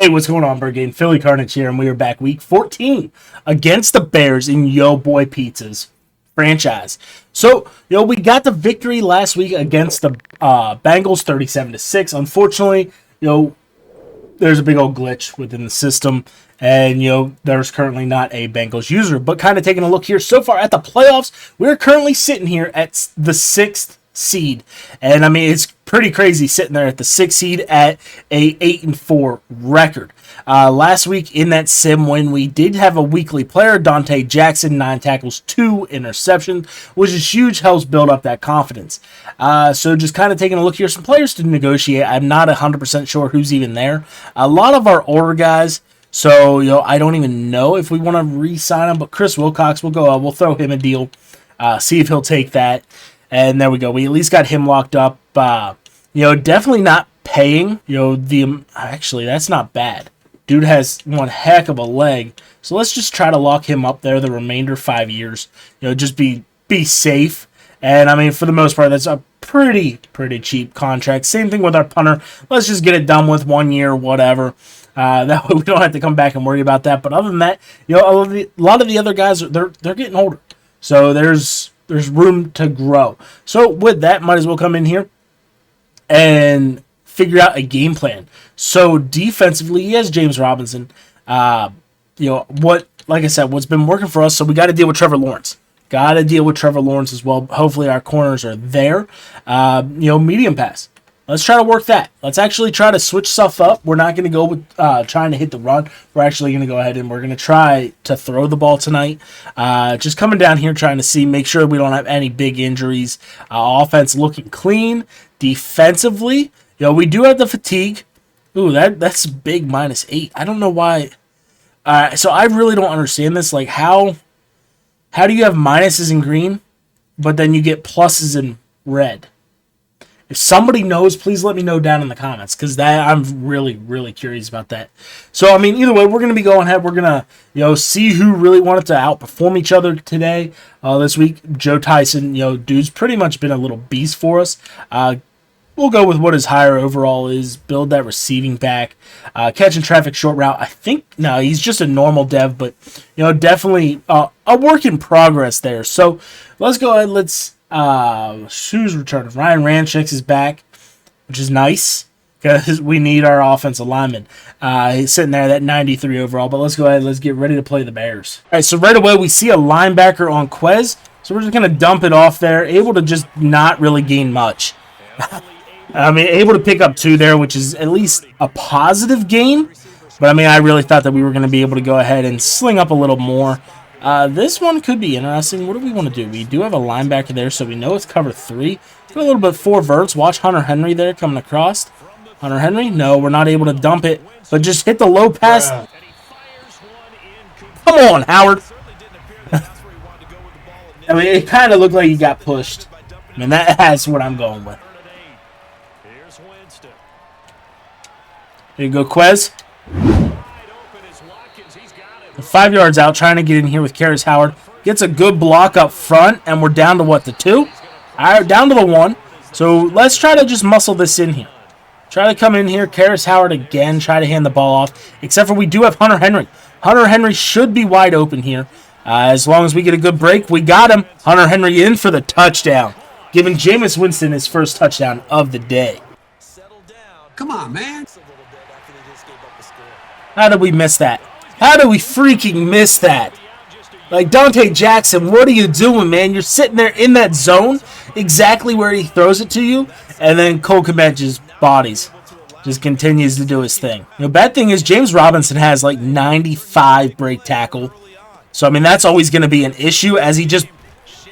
Hey, what's going on, Brigade? Philly Carnage here, and we are back week 14 against the Bears in YoBoy Pizza's franchise. So, we got the victory last week against the Bengals, 37-6. Unfortunately, there's a big old glitch within the system, and there's currently not a Bengals user. But kind of taking a look here so far at the playoffs, we're currently sitting here at the 6th seed, and I mean it's pretty crazy sitting there at the 6th seed at a 8-4 record. Last week in that sim win, we did have a weekly player, Dante Jackson, 9 tackles, 2 interceptions, which is huge, helps build up that confidence. So just kind of taking a look here, some players to negotiate. I'm not 100% sure who's even there. A lot of our older guys. So I don't even know if we want to re-sign him, but Chris Wilcox will go. We'll throw him a deal, see if he'll take that. And there we go. We at least got him locked up. Definitely not paying. Actually, that's not bad. Dude has one heck of a leg. So let's just try to lock him up there the remainder 5 years. Just be safe. And I mean, for the most part, that's a pretty cheap contract. Same thing with our punter. Let's just get it done with 1 year, whatever. That way we don't have to come back and worry about that. But other than that, a lot of the other guys they're getting older. So there's room to grow. So with that, might as well come in here and figure out a game plan. So defensively, he has James Robinson. Like I said, what's been working for us, so we got to deal with Trevor Lawrence. Got to deal with Trevor Lawrence as well. Hopefully our corners are there. Medium pass. Let's try to work that. Let's actually try to switch stuff up. We're not going to go with trying to hit the run. We're actually going to go ahead and we're going to try to throw the ball tonight. Just coming down here trying to make sure we don't have any big injuries. Offense looking clean. Defensively, we do have the fatigue. Ooh, that's big -8. I don't know why. So I really don't understand this. Like, how do you have minuses in green, but then you get pluses in red? If somebody knows, please let me know down in the comments, because I'm really curious about that. So, I mean, either way, we're going to be going ahead. We're going to, see who really wanted to outperform each other today, this week. Joe Tyson, dude's pretty much been a little beast for us. We'll go with what his higher overall is. Build that receiving back. Catching traffic short route. I think, no, he's just a normal dev, but, definitely a work in progress there. So, let's go ahead. Who's returning? Ryan Ranchix is back, which is nice because we need our offensive lineman. He's sitting there at 93 overall, but let's go ahead. Let's get ready to play the Bears. All right, so right away we see a linebacker on Quez, so we're just going to dump it off there, able to just not really gain much. I mean, able to pick up 2 there, which is at least a positive gain, but I mean, I really thought that we were going to be able to go ahead and sling up a little more. This one could be interesting. What do we want to do? We do have a linebacker there, so we know it's cover 3. Get a little bit 4 verts. Watch Hunter Henry there coming across. Hunter Henry? No, we're not able to dump it, but just hit the low pass. Come on, Howard. I mean, it kind of looked like he got pushed. I mean, that's what I'm going with. There you go, Quez. 5 yards out, trying to get in here with Karras Howard. Gets a good block up front, and we're down to what, the 2? All right, down to the 1. So let's try to just muscle this in here. Try to come in here. Karras Howard again, try to hand the ball off, except for we do have Hunter Henry. Hunter Henry should be wide open here. As long as we get a good break, we got him. Hunter Henry in for the touchdown, giving Jameis Winston his first touchdown of the day. Come on, man. How did we miss that? How do we freaking miss that? Like, Dante Jackson, what are you doing, man? You're sitting there in that zone, exactly where he throws it to you, and then Cole Kmet just bodies. Just continues to do his thing. Bad thing is James Robinson has like 95 break tackle. So, I mean, that's always going to be an issue as he just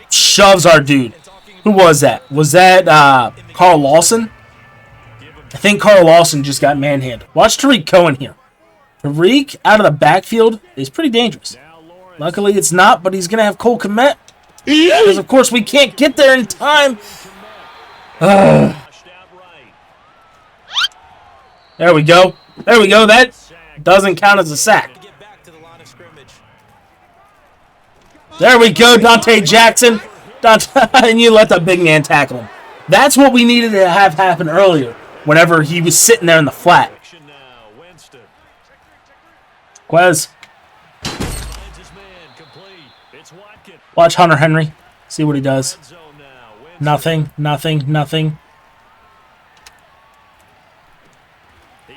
shoves our dude. Who was that? Was that Carl Lawson? I think Carl Lawson just got manhandled. Watch Tariq Cohen here. Tariq out of the backfield is pretty dangerous. Luckily, it's not, but he's going to have Cole Kmet. Because, of course, we can't get there in time. There we go. There we go. That doesn't count as a sack. There we go, Dante Jackson. And you let the big man tackle him. That's what we needed to have happen earlier, whenever he was sitting there in the flat. Quez. Finds his man complete. It's Watkins. Watch Hunter Henry. See what he does. Red zone now. Wins Nothing, nothing, nothing.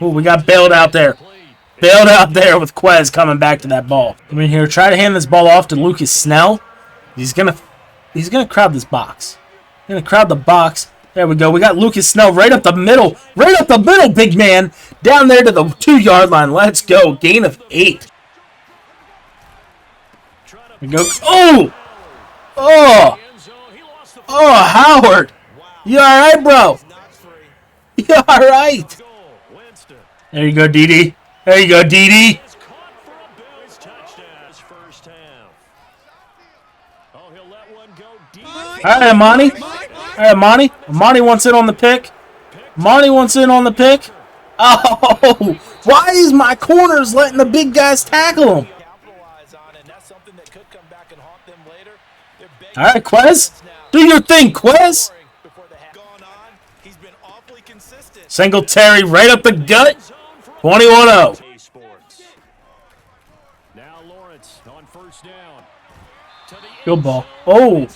Ooh, we got bailed out there. Bailed out there with Quez coming back to that ball. Come in here, try to hand this ball off to Lucas Snell. He's gonna crowd this box. He's gonna crowd the box. There we go. We got Lucas Snell right up the middle. Right up the middle, big man. Down there to the 2-yard line. Let's go. Gain of 8. There we go. Oh! Oh! Oh, Howard! You alright, bro? You alright? There you go, Dede. There you go, Dede. All right, Amani. All right, Amani. Amani wants in on the pick. Amani wants in on the pick. Oh, why is my corners letting the big guys tackle him? All right, Quez. Do your thing, Quez. Singletary right up the gut. 21-0. Now Lawrence on first down. Good ball. Oh.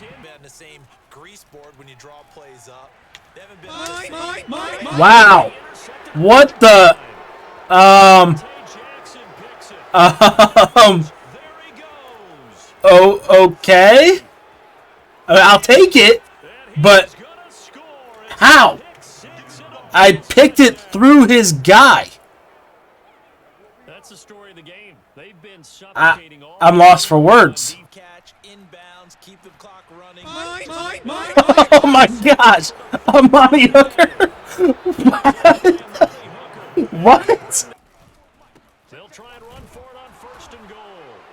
Wow. What the? Oh, okay. I'll take it, but how? I picked it through his guy. That's the story of the game. They've been I'm lost for words. Oh my gosh! Amani Hooker. What? They'll try and run for it on first and goal.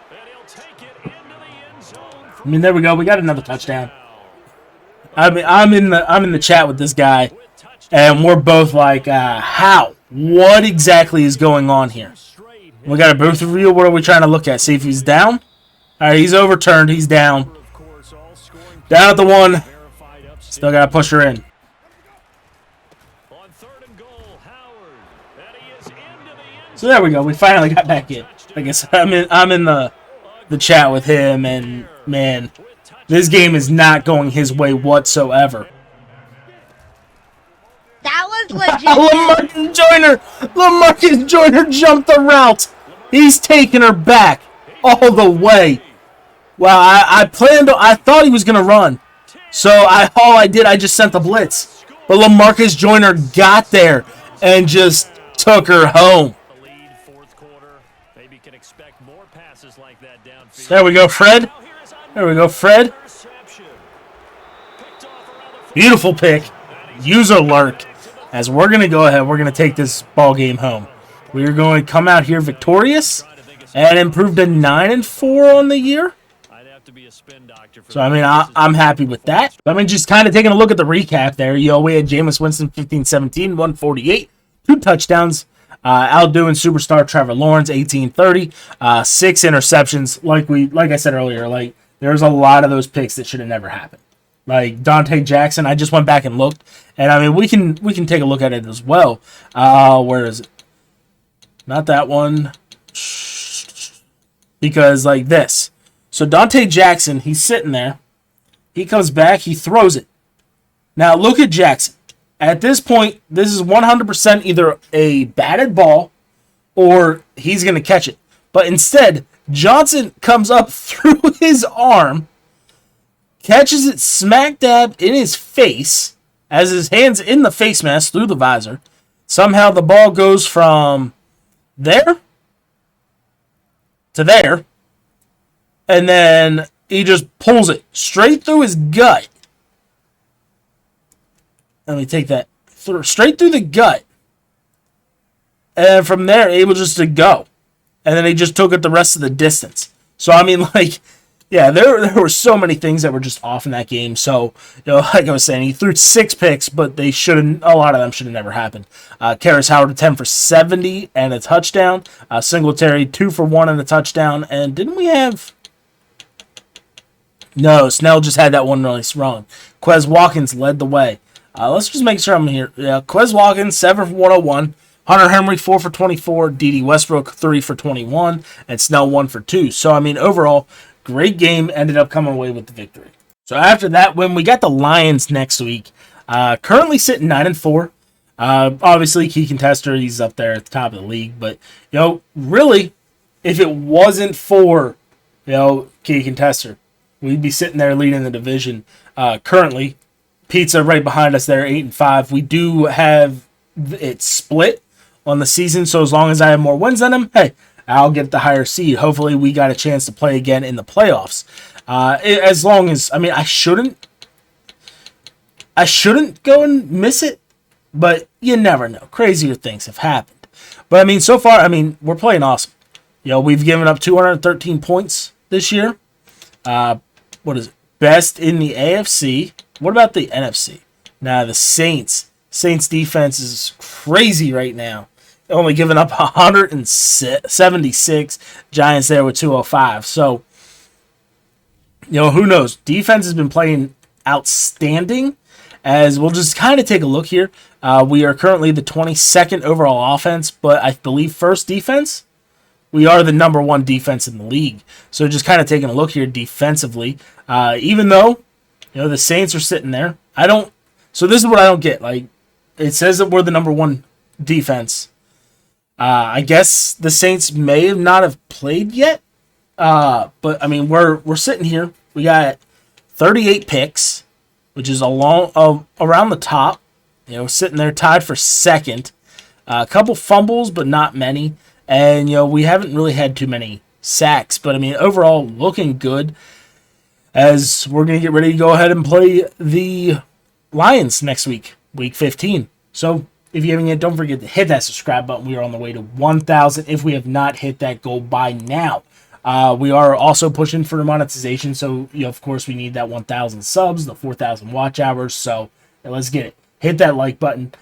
And he'll take it into the end zone. I mean, there we go. We got another touchdown. I'm in the chat with this guy, and we're both like, how? What exactly is going on here? We got a booth review. What are we trying to look at? See if he's down? All right, he's overturned. He's down. Down at the 1. Still got to push her in. So there we go. We finally got back in. Like I said, I'm in the chat with him, and man, this game is not going his way whatsoever. That was legit. LaMarcus Joyner! LaMarcus Joyner jumped the route. He's taking her back all the way. Well, I thought he was gonna run, so all I did, I just sent the blitz. But LaMarcus Joyner got there and just took her home. There we go, Fred. There we go, Fred. Beautiful pick. User lurk. As we're going to go ahead, we're going to take this ball game home. We're going to come out here victorious and improve to 9-4 on the year. So, I mean, I'm happy with that. I mean, just kind of taking a look at the recap there. We had Jameis Winston 15-17, 148, 2 touchdowns. Outdoing superstar Trevor Lawrence 18-30, 6 interceptions. Like I said earlier, there's a lot of those picks that should have never happened. Like Dante Jackson, I just went back and looked, and I mean we can take a look at it as well. Where is it? Not that one. Because like this. So Dante Jackson, he's sitting there. He comes back, he throws it. Now look at Jackson. At this point, this is 100% either a batted ball or he's going to catch it. But instead, Johnson comes up through his arm, catches it smack dab in his face, as his hand's in the face mask through the visor. Somehow the ball goes from there to there, and then he just pulls it straight through his gut. Let me take that straight through the gut. And from there, able just to go. And then he just took it the rest of the distance. So, I mean, there were so many things that were just off in that game. So, like I was saying, he threw 6 picks, but a lot of them should have never happened. Karras Howard, 10 for 70 and a touchdown. Singletary, 2 for 1 and a touchdown. And didn't we have... No, Snell just had that one really wrong. Quez Watkins led the way. Let's just make sure I'm here. Yeah, Quez Watkins, 7 for 101, Hunter Henry 4 for 24, D.D. Westbrook 3 for 21, and Snell 1 for 2. So I mean, overall, great game. Ended up coming away with the victory. So after that, when we got the Lions next week, currently sitting 9-4. Obviously, key contester, he's up there at the top of the league. But really, if it wasn't for key contester, we'd be sitting there leading the division. Currently, Pizza right behind us there, 8-5. We do have it split on the season, so as long as I have more wins than him, hey, I'll get the higher seed. Hopefully, we got a chance to play again in the playoffs. As long as, I mean, I shouldn't go and miss it, but you never know. Crazier things have happened. But I mean, so far, I mean, we're playing awesome. We've given up 213 points this year. What is it? Best in the AFC. What about the NFC? Now, the Saints. Saints defense is crazy right now. Only giving up 176. Giants there with 205. So, who knows? Defense has been playing outstanding. As we'll just kind of take a look here. We are currently the 22nd overall offense, but I believe first defense. We are the number 1 defense in the league. So just kind of taking a look here defensively. Even though, the Saints are sitting there. So this is what I don't get. Like, it says that we're the number 1 defense. I guess the Saints may not have played yet. But I mean, we're sitting here. We got 38 picks, which is around the top. Sitting there tied for second. A couple fumbles, but not many. And, we haven't really had too many sacks. But, I mean, overall, looking good. As we're going to get ready to go ahead and play the Lions next week, week 15. So, if you haven't yet, don't forget to hit that subscribe button. We are on the way to 1,000 if we have not hit that goal by now. We are also pushing for monetization. So, of course, we need that 1,000 subs, the 4,000 watch hours. So, let's get it. Hit that like button.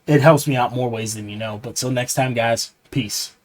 It helps me out more ways than you know. But till next time, guys, peace.